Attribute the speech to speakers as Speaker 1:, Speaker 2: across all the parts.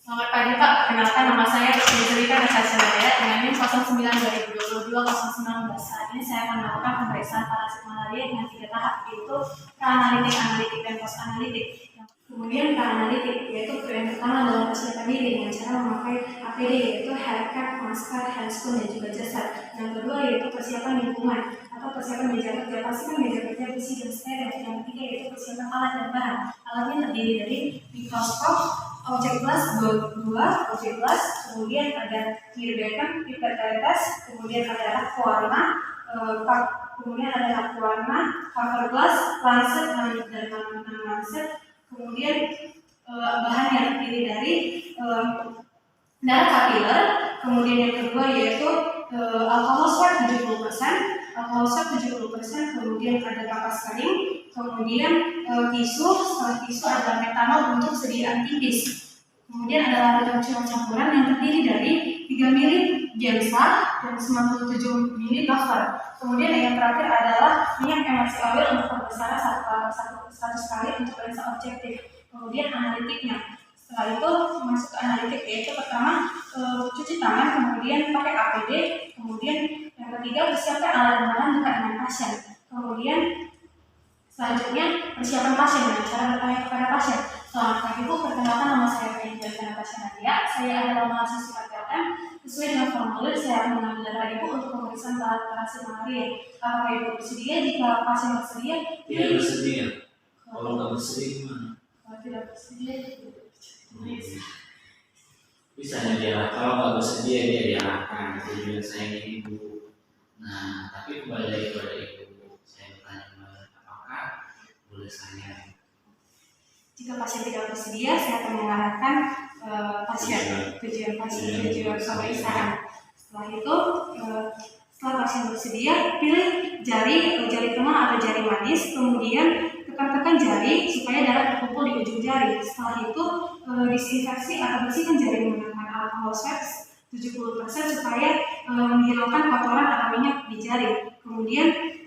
Speaker 1: Selamat pagi Pak, perkenalkan nama saya Rizalika Natasha Naya dengan NIM 09/2022-019. Saat ini saya akan melakukan pemeriksaan parasit malaria dengan 3 tahap, yaitu pra-analitik, analitik, dan post-analitik. Kemudian pra-analitik, yaitu yang pertama adalah persiapan diri dengan cara memakai APD, yaitu haircut, masker, handscoon, dan juga jasad. Yang kedua yaitu persiapan lingkungan atau persiapan meja kerja, pastikan meja kerja bersih dan steril. Yang ketiga yaitu persiapan alat dan barang. Alatnya terdiri dari mikroskop, objek glass 2 objek glass, kemudian ada mirror beacon, pipet tetes, kemudian ada rak warna, kemudian ada rak warna, cover glass, lancet dan lancet, kemudian bahan yang terdiri dari darah kapiler, kemudian yang kedua yaitu alkohol swab 70%, kemudian ada kapas kering, kemudian tisu, setelah tisu ada metanol untuk sediaan tipis. Kemudian ada larutan campuran yang terdiri dari 3 ml Gensa dan 97 ml buffer. Kemudian yang terakhir adalah minyak emersi oil untuk pembesaran 100 kali untuk lensa objektif. Kemudian analitiknya. Setelah itu masuk ke analitik, yaitu pertama cuci tangan, kemudian pakai APD, kemudian yang ketiga persiapkan alat dan bahan dekat dengan pasien. Kemudian selanjutnya persiapan pasien dengan cara bertanya kepada pasien. Selamat pagi Bu, perkenalkan nama saya Rizalika Natasha Naya. Saya adalah mahasiswa PLN. Sesuai dengan formulir, saya akan mengambil darah Ibu untuk pemeriksaan parasit malaria. Apakah Ibu bersedia? Jika pasien bersedia,
Speaker 2: iya bersedia. Kalau nggak bersedia gimana?
Speaker 1: Kalau tidak bersedia,
Speaker 2: Bisa dia, kalau nggak bersedia dia diarahkan tujuan saya ini Ibu. Nah, tapi kembali lagi kepada Ibu, saya bertanya apakah boleh saya?
Speaker 1: Jika pasien tidak bersedia, saya akan mengarahkan tujuan pemeriksaan. Setelah itu, setelah pasien bersedia, pilih jari tengah atau jari manis, kemudian tekan-tekan jari supaya darah terkumpul di ujung jari. Setelah itu disinfeksi atau bersihkan jari menggunakan alkohol swab 70% supaya menghilangkan kotoran atau minyak di jari. Kemudian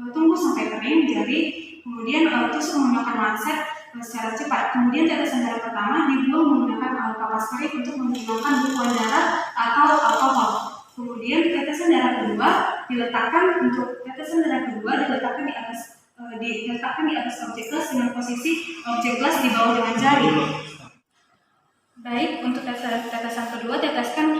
Speaker 1: tunggu sampai kering jari, kemudian tusuk menggunakan lancet secara cepat. Kemudian tetesan darah pertama dibuang menggunakan kapas kering untuk menghilangkan bekuan darah atau alkohol. Kemudian tetesan darah kedua diletakkan di atas objek glass dengan posisi objek glass di bawah dengan jari. Baik, untuk tetesan kedua, teteskan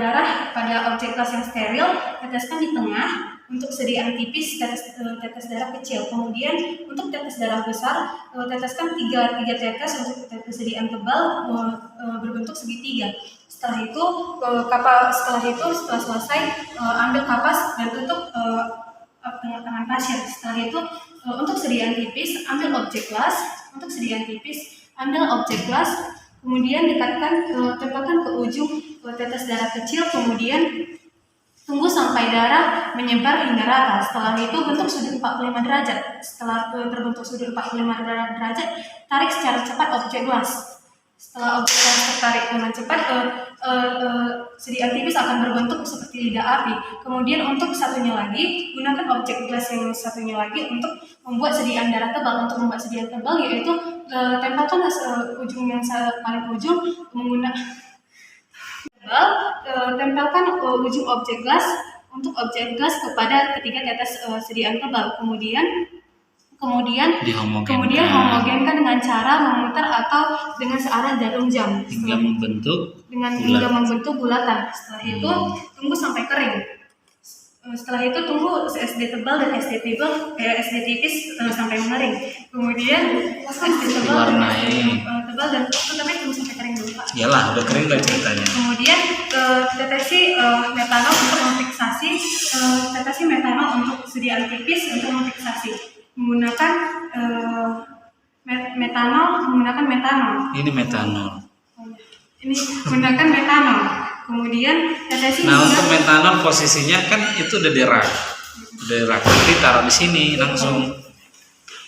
Speaker 1: darah pada objek glass yang steril, teteskan di tengah untuk sediaan tipis, tetes darah kecil. Kemudian untuk tetes darah besar, teteskan 3 tetes untuk kesediaan tebal berbentuk segitiga. Setelah selesai, ambil kapas dan tutup tangan pasien. Setelah itu untuk sediaan tipis, ambil objek glass. Kemudian tempelkan ke ujung tetes darah kecil, kemudian tunggu sampai darah menyebar hingga rata. Setelah itu bentuk sudut 45 derajat. Setelah terbentuk sudut 45 derajat, tarik secara cepat objek glass. Setelah objek glass tertarik dengan cepat, sediaan tipis akan berbentuk seperti lidah api. Kemudian untuk satunya lagi, gunakan objek glass yang satunya lagi untuk membuat sediaan darah tebal. Untuk membuat sediaan tebal yaitu tempelkan ujung yang paling ujung menggunakan tempelkan ujung objek glass kepada ketiga tetes sediaan tebal. Kemudian homogenkan dengan cara memutar atau dengan searah jarum jam
Speaker 2: hingga membentuk
Speaker 1: bulatan. Setelah itu tunggu sampai kering. Setelah itu tunggu SD tebal dan SD tipis sampai mengering. Kemudian SD tebal dan tapi tunggu sampai kering dulu Pak.
Speaker 2: Iyalah, udah kering lah ceritanya.
Speaker 1: Kemudian tetesi metanol untuk memfiksasi, untuk sediaan tipis untuk memfiksasi menggunakan metanol.
Speaker 2: Ini metanol.
Speaker 1: Ini menggunakan metanol. Kemudian tetesi.
Speaker 2: Nah, untuk metanol posisinya kan itu udah derak. Nanti taruh di sini langsung.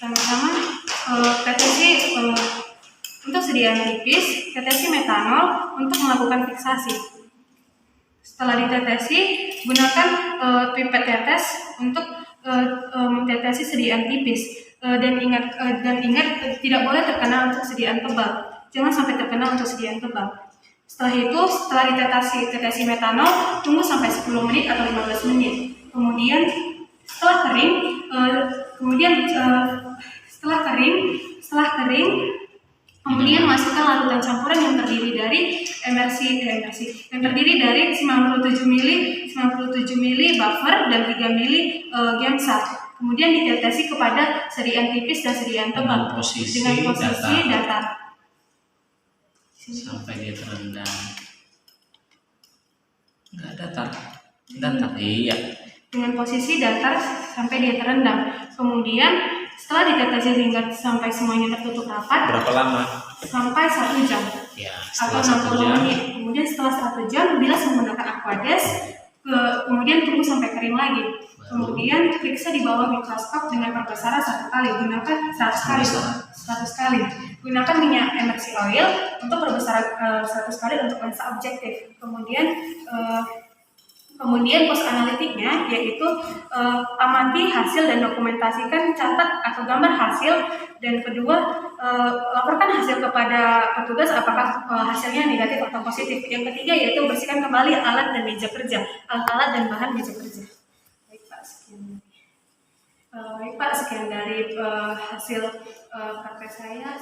Speaker 1: Sama-sama tetesi untuk sediaan tipis, tetesi metanol untuk melakukan fiksasi. Setelah ditetesi, gunakan pipet tetes untuk mentetesi sediaan tipis. Dan ingat tidak boleh terkena untuk sediaan tebal. jangan sampai terkena untuk sediaan tebal. Setelah itu, setelah ditetesi metanol, tunggu sampai 10 menit atau 15 menit. Kemudian setelah kering, kemudian masukkan larutan campuran yang terdiri dari yang terdiri dari 97 ml buffer dan 3 ml gemsa. Kemudian ditetesi kepada sediaan tipis dan sediaan tebal dengan posisi datar
Speaker 2: sampai dia terendam. Enggak datar, iya.
Speaker 1: Dengan posisi datar sampai dia terendam. Kemudian setelah ditetesi hingga sampai semuanya tertutup rapat.
Speaker 2: Berapa lama?
Speaker 1: Sampai 1 jam.
Speaker 2: Ya,
Speaker 1: atau 60 menit. Kemudian setelah 1 jam, bilas menggunakan aquades, kemudian tunggu sampai kering lagi. Kemudian periksa di bawah mikroskop dengan perbesaran 1 kali. Gunakan 100 kali. Gunakan minyak emergency oil untuk perbesaran 100 kali untuk lensa objektif. Kemudian post analitiknya yaitu amati hasil dan dokumentasikan, catat atau gambar hasil, dan kedua laporkan hasil kepada petugas apakah hasilnya negatif atau positif. Yang ketiga yaitu bersihkan kembali alat dan meja kerja, alat dan bahan meja kerja. Baik Pak, sekian dari hasil praktek saya.